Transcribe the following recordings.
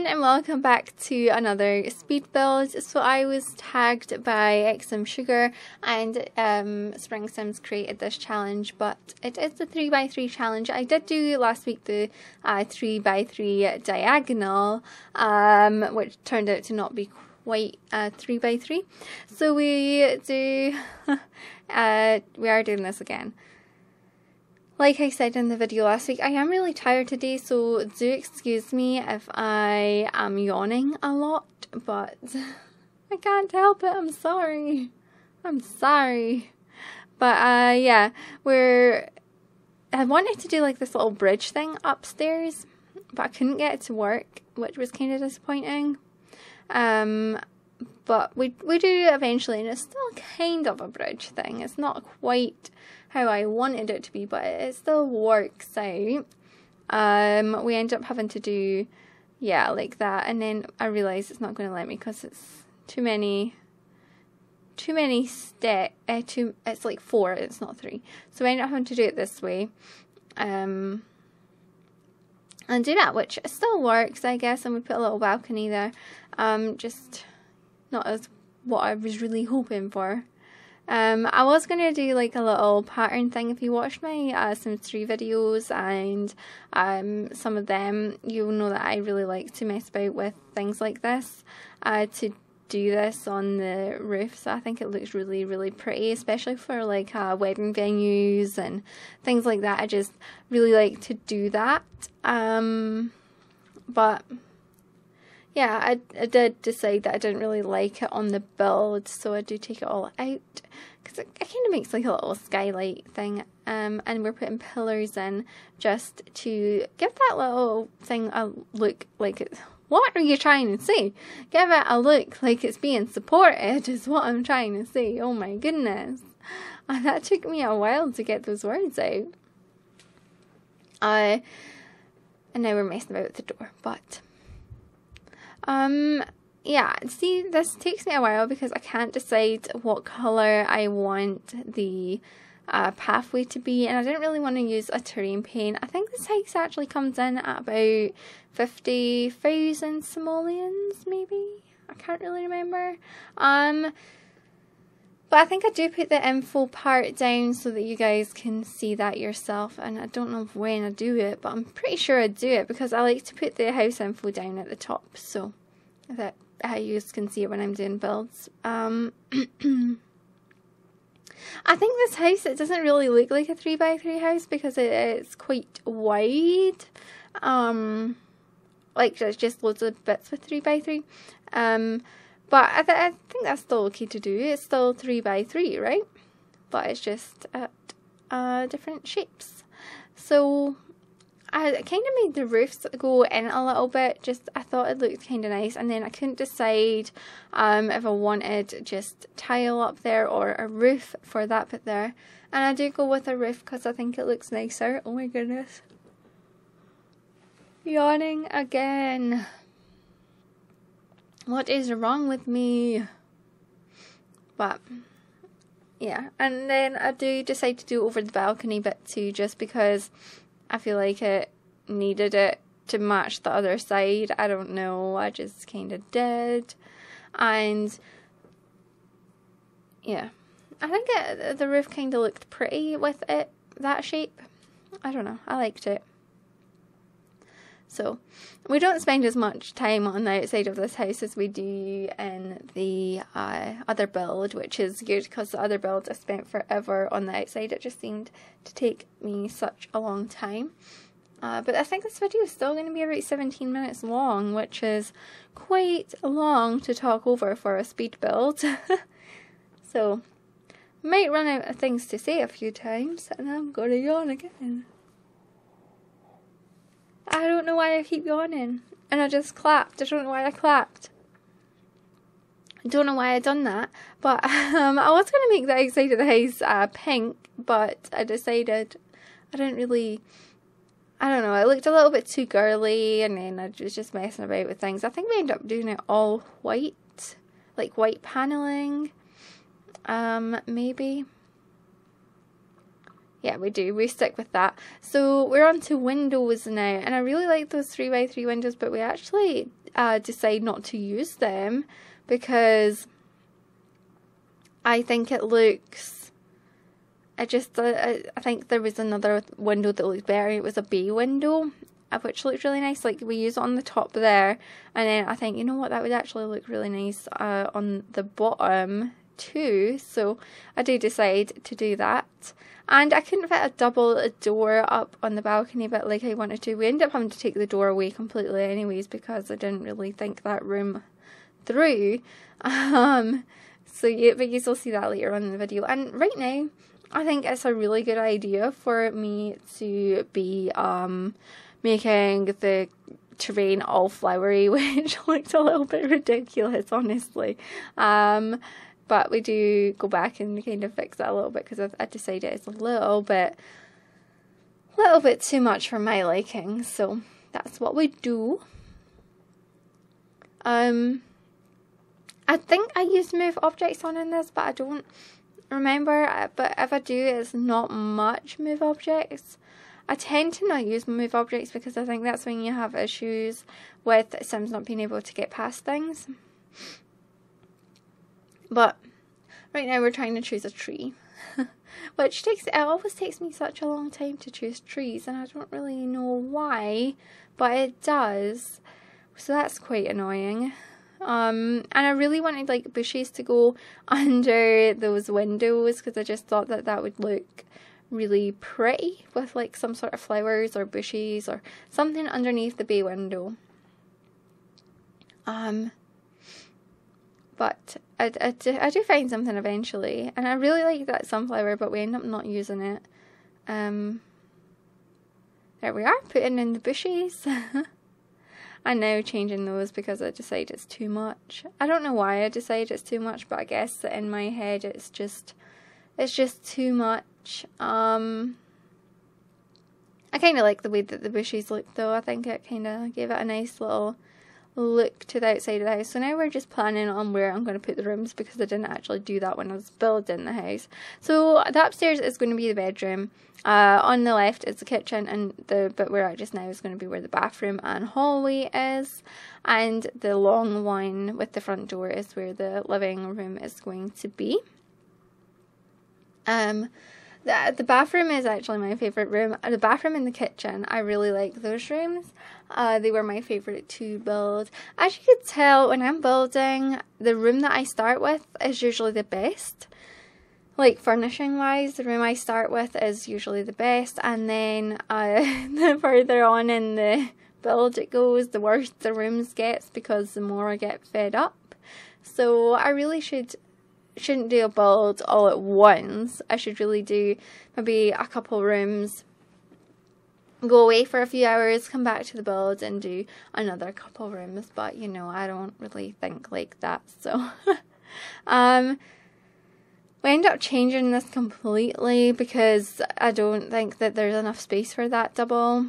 everyone, and welcome back to another speed build. So I was tagged by XM Sugar and Spring Sims created this challenge, but it is the 3x3 challenge. I did do last week the 3x3 diagonal, which turned out to not be quite 3x3. So we are doing this again. Like I said in the video last week, I am really tired today, so do excuse me if I am yawning a lot, but I can't help it. I'm sorry. I'm sorry. But yeah, I wanted to do like this little bridge thing upstairs, but I couldn't get it to work, which was kind of disappointing. But we do eventually, and it's still kind of a bridge thing. It's not quite how I wanted it to be, but it still works out. We end up having to do, yeah, like that, and then I realised it's not going to let me because it's too many steps. It's like 4, it's not 3. So I end up having to do it this way. And do that, which still works, I guess, and we put a little balcony there. Just not as what I was really hoping for. I was going to do like a little pattern thing. If you watched my Sims 3 videos and some of them, you'll know that I really like to mess about with things like this, to do this on the roof. So I think it looks really, really pretty, especially for like wedding venues and things like that. I just really like to do that. But yeah, I did decide that I didn't really like it on the build, so I do take it all out, because it kind of makes like a little skylight thing, and we're putting pillars in just to give that little thing a look like it's... What are you trying to say? Give it a look like it's being supported is what I'm trying to say. Oh my goodness. And that took me a while to get those words out. And now we're messing about with the door, but... yeah, see, this takes me a while because I can't decide what colour I want the pathway to be, and I didn't really want to use a terrain paint. I think this house actually comes in at about 50,000 simoleons, maybe? I can't really remember. But I think I do put the info part down so that you guys can see that yourself, and I don't know when I do it, but I'm pretty sure I do it because I like to put the house info down at the top so that you can see it when I'm doing builds. I think this house, it doesn't really look like a 3x3 house because it's quite wide. Like there's just loads of bits with 3x3. But I think that's still okay to do. It's still 3x3, right? But it's just at different shapes. So I kind of made the roofs go in a little bit. Just I thought it looked kind of nice, and then I couldn't decide if I wanted just tile up there or a roof for that bit there. And I do go with a roof because I think it looks nicer. Oh my goodness. Yawning again. What is wrong with me? But yeah, and then I do decide to do over the balcony bit too, just because I feel like it needed it to match the other side. I don't know, I just kind of did. And yeah, I think the roof kind of looked pretty with it, that shape. I don't know, I liked it. So, we don't spend as much time on the outside of this house as we do in the other build, which is good because the other build I spent forever on the outside. It just seemed to take me such a long time. But I think this video is still going to be about 17 minutes long, which is quite long to talk over for a speed build. So, might run out of things to say a few times, and I'm going to yawn again. I don't know why I keep yawning, and I just clapped. I don't know why I clapped. I don't know why I done that, but I was going to make the outside of the house pink, but I decided I didn't really, I don't know, it looked a little bit too girly, and then I was just messing about with things. I think we ended up doing it all white, like white paneling, maybe. Yeah, we do. We stick with that. So we're on to windows now. And I really like those 3x3 windows, but we actually decide not to use them because I think it looks... I think there was another window that looked better. It was a bay window, which looked really nice. Like, we use it on the top there. And then I think, you know what, that would actually look really nice on the bottom too. So I do decide to do that. And I couldn't fit a double door up on the balcony, but like I wanted to. We ended up having to take the door away completely anyways because I didn't really think that room through. So yeah, but you will see that later on in the video. And right now, I think it's a really good idea for me to be making the terrain all flowery, which looked a little bit ridiculous, honestly. But we do go back and kind of fix that a little bit because I decided it's a little bit too much for my liking. So that's what we do. I think I used move objects on in this, but I don't remember. But if I do, it's not much move objects. I tend to not use move objects because I think that's when you have issues with Sims not being able to get past things. But right now we're trying to choose a tree, which it always takes me such a long time to choose trees, and I don't really know why, but it does. So that's quite annoying. And I really wanted like bushes to go under those windows because I just thought that that would look really pretty with like some sort of flowers or bushes or something underneath the bay window. But I do find something eventually, and I really like that sunflower, but we end up not using it. There we are, putting in the bushes. I'm now changing those because I decide it's too much. I don't know why I decide it's too much, but I guess in my head it's just too much. I kind of like the way that the bushes look though. I think it kind of gave it a nice little look to the outside of the house. So now we're just planning on where I'm going to put the rooms because I didn't actually do that when I was building the house. So the upstairs is going to be the bedroom. On the left is the kitchen, and the bit we're at just now is going to be where the bathroom and hallway is, and the long one with the front door is where the living room is going to be. The bathroom is actually my favourite room. The bathroom and the kitchen, I really like those rooms. They were my favourite to build. As you could tell, when I'm building, the room that I start with is usually the best. Like, furnishing wise, the room I start with is usually the best. And then the further on in the build it goes, the worse the rooms gets because the more I get fed up. So I really shouldn't do a build all at once. I should really do maybe a couple rooms, go away for a few hours, come back to the build and do another couple rooms. But you know, I don't really think like that. So we end up changing this completely because I don't think that there's enough space for that double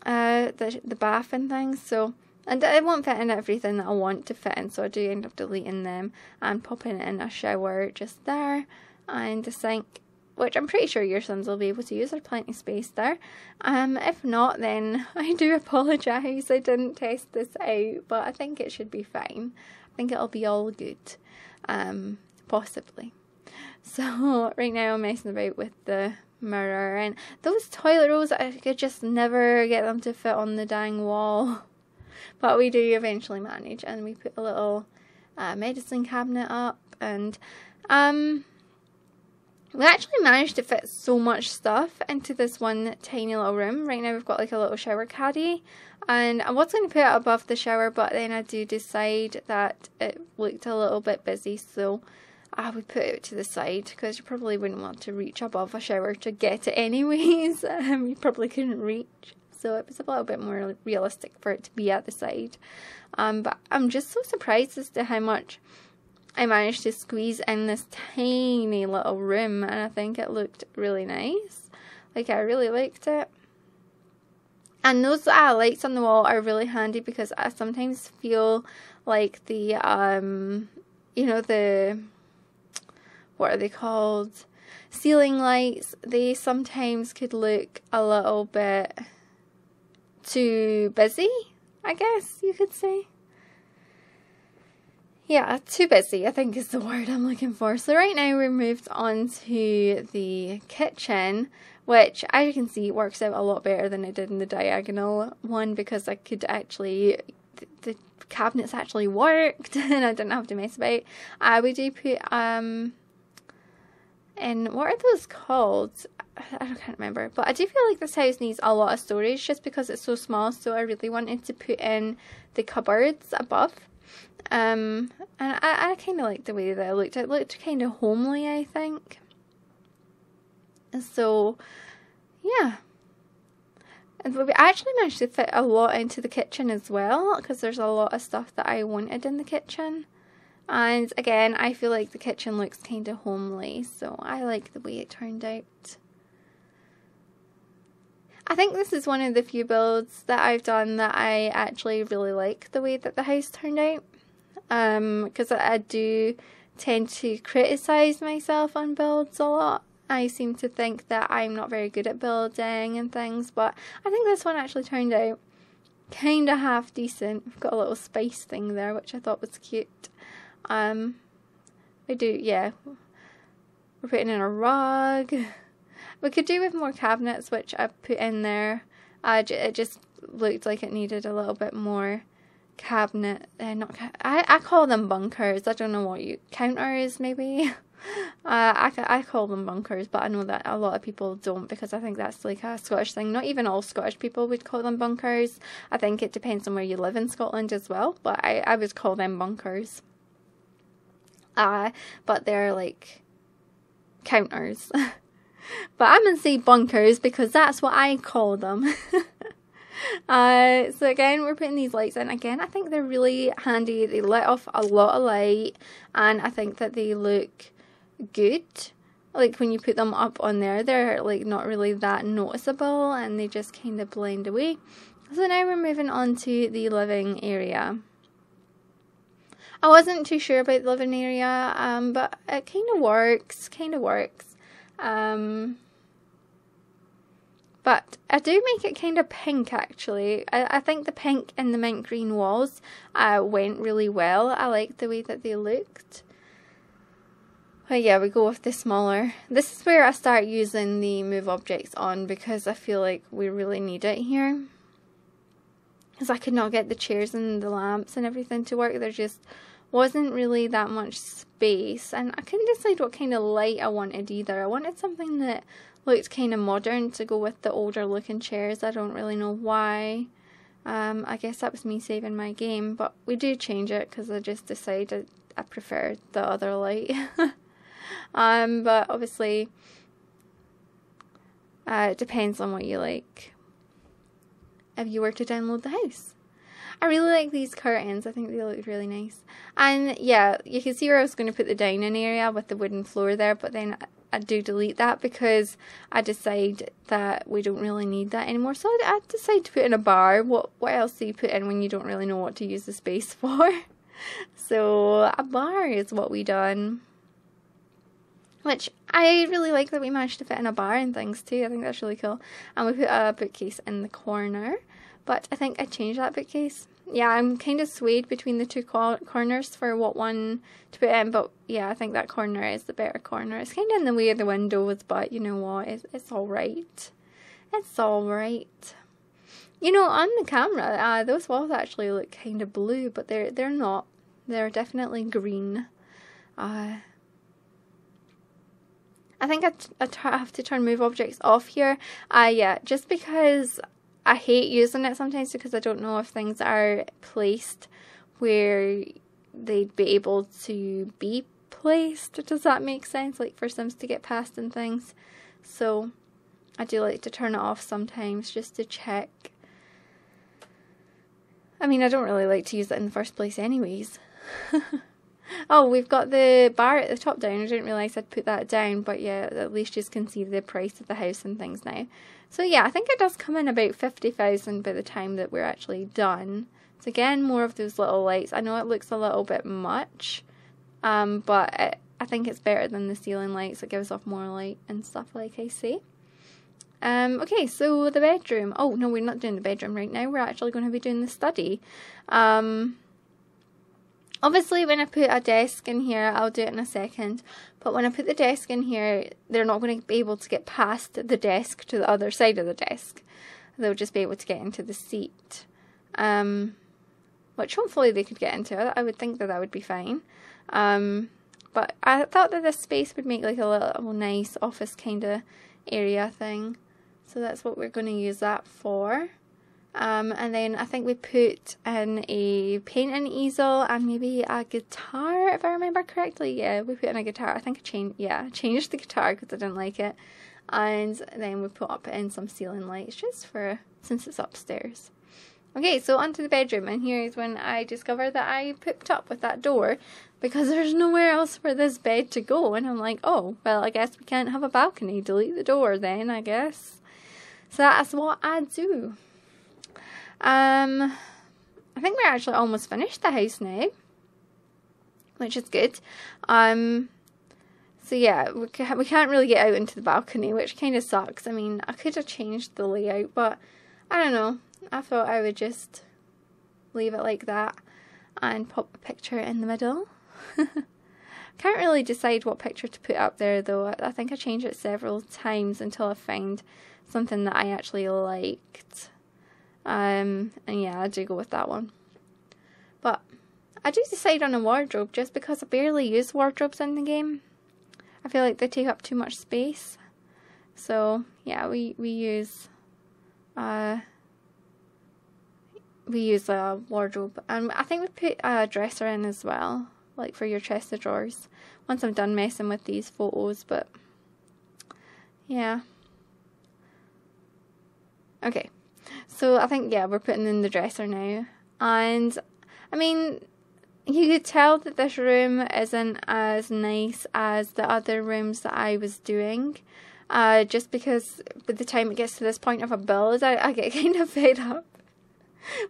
the bath and things. So, and it won't fit in everything that I want to fit in, so I do end up deleting them and popping in a shower just there and a sink, which I'm pretty sure your Sims will be able to use. There's plenty of space there. If not, then I do apologise. I didn't test this out, but I think it should be fine. I think it'll be all good, possibly. So right now I'm messing about with the mirror, and those toilet rolls, I could just never get them to fit on the dang wall. But we do eventually manage, and we put a little medicine cabinet up, and we actually managed to fit so much stuff into this one tiny little room. Right now we've got like a little shower caddy, and I was going to put it above the shower, but then I do decide that it looked a little bit busy, so I would put it to the side because you probably wouldn't want to reach above a shower to get it anyways. You probably couldn't reach. So it was a little bit more realistic for it to be at the side. But I'm just so surprised as to how much I managed to squeeze in this tiny little room, and I think it looked really nice. Like, I really liked it. And those lights on the wall are really handy because I sometimes feel like the, you know, the, what are they called? ceiling lights, they sometimes could look a little bit too busy, I guess you could say. Yeah, too busy, I think is the word I'm looking for. So right now we're moved on to the kitchen, which, as you can see, works out a lot better than it did in the diagonal one, because I could actually, the cabinets actually worked and I didn't have to mess about. We do put, and what are those called? I can't remember, but I do feel like this house needs a lot of storage just because it's so small, so I really wanted to put in the cupboards above. And I kind of liked the way that it looked. It looked kind of homely, I think. So, yeah. And we actually managed to fit a lot into the kitchen as well, because there's a lot of stuff that I wanted in the kitchen. And again, I feel like the kitchen looks kind of homely, so I like the way it turned out. I think this is one of the few builds that I've done that I actually really like the way that the house turned out. Because I do tend to criticise myself on builds a lot. I seem to think that I'm not very good at building and things, but I think this one actually turned out kind of half decent. We've got a little spice thing there, which I thought was cute. We're putting in a rug. We could do with more cabinets, which I put in there. It just looked like it needed a little bit more cabinet. I call them bunkers. I don't know what you counters maybe. I call them bunkers, but I know that a lot of people don't, because I think that's like a Scottish thing. Not even all Scottish people would call them bunkers. I think it depends on where you live in Scotland as well, but I would call them bunkers. But they're like counters. But I'm going to say bunkers because that's what I call them. So again, we're putting these lights in. Again, I think they're really handy. They let off a lot of light, and I think that they look good. Like when you put them up on there, they're like not really that noticeable, and they just kind of blend away. So now we're moving on to the living area. I wasn't too sure about the living area, but it kind of works. But I do make it kind of pink, actually. I think the pink and the mint green walls went really well. I liked the way that they looked. But yeah, we go with the smaller. This is where I start using the move objects on, because I feel like we really need it here. Because I could not get the chairs and the lamps and everything to work. There just wasn't really that much space. And I couldn't decide what kind of light I wanted either. I wanted something that looked kind of modern to go with the older looking chairs. I don't really know why. I guess that was me saving my game, but we do change it because I just decided I prefer the other light. But obviously it depends on what you like if you were to download the house. I really like these curtains. I think they look really nice. And yeah, you can see where I was going to put the dining area with the wooden floor there, but then I do delete that because I decide that we don't really need that anymore. So I decide to put in a bar. What else do you put in when you don't really know what to use the space for? So a bar is what we done. Which I really like that we managed to fit in a bar and things too. I think that's really cool. And we put a bookcase in the corner. But I think I changed that bookcase. Yeah, I'm kind of swayed between the two corners for what one to put in. But yeah, I think that corner is the better corner. It's kind of in the way of the windows, but you know what? It's alright. It's alright. You know, on the camera, those walls actually look kind of blue, but they're not. They're definitely green. I think I have to turn move objects off here. Yeah, just because I hate using it sometimes because I don't know if things are placed where they'd be able to be placed. Does that make sense? Like for Sims to get past and things. So I do like to turn it off sometimes just to check. I mean, I don't really like to use it in the first place anyways. Oh, we've got the bar at the top down. I didn't realise I'd put that down, but yeah, at least you can see the price of the house and things now. So yeah, I think it does come in about 50,000 by the time that we're actually done. So again, more of those little lights. I know it looks a little bit much, but I think it's better than the ceiling lights. It gives off more light and stuff, like I say. Okay, so the bedroom. Oh, no, we're not doing the bedroom right now. We're actually going to be doing the study. Obviously, when I put a desk in here, I'll do it in a second. But when I put the desk in here, they're not going to be able to get past the desk to the other side of the desk. They'll just be able to get into the seat. Which hopefully they could get into. I would think that would be fine. But I thought that this space would make like a little nice office kind of area thing. So that's what we're going to use that for. And then I think we put in a painting easel and maybe a guitar, if I remember correctly. Yeah, we put in a guitar. I think I changed the guitar because I didn't like it. And then we put up in some ceiling lights just for, since it's upstairs. Okay, so onto the bedroom, and here's when I discovered that I pooped up with that door because there's nowhere else for this bed to go. And I'm like, oh, well, I guess we can't have a balcony. Delete the door then, I guess. So that's what I do. I think we're actually almost finished the house now, which is good. So yeah, we can't really get out into the balcony, which kind of sucks. I mean, I could have changed the layout, but I don't know. I thought I would just leave it like that and pop a picture in the middle. Can't really decide what picture to put up there though. I think I changed it several times until I found something that I actually liked. And yeah, I do go with that one. But I do decide on a wardrobe just because I barely use wardrobes in the game. I feel like they take up too much space. So yeah, we use a wardrobe. And I think we put a dresser in as well, like for your chest of drawers, once I'm done messing with these photos. But yeah. Okay. So I think, yeah, we're putting in the dresser now. And, I mean, you could tell that this room isn't as nice as the other rooms that I was doing. Just because by the time it gets to this point of a build, I get kind of fed up.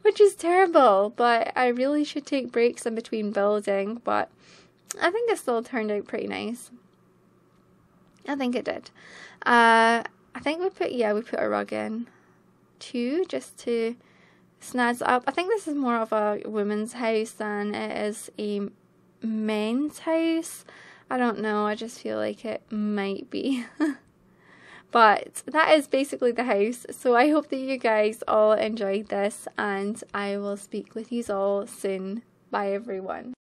Which is terrible. But I really should take breaks in between building. But I think it still turned out pretty nice. I think it did. I think we put a rug in too, just to snazz up. I think this is more of a woman's house than it is a men's house. I don't know, I just feel like it might be. But that is basically the house. So I hope that you guys all enjoyed this, and I will speak with you all soon. Bye everyone.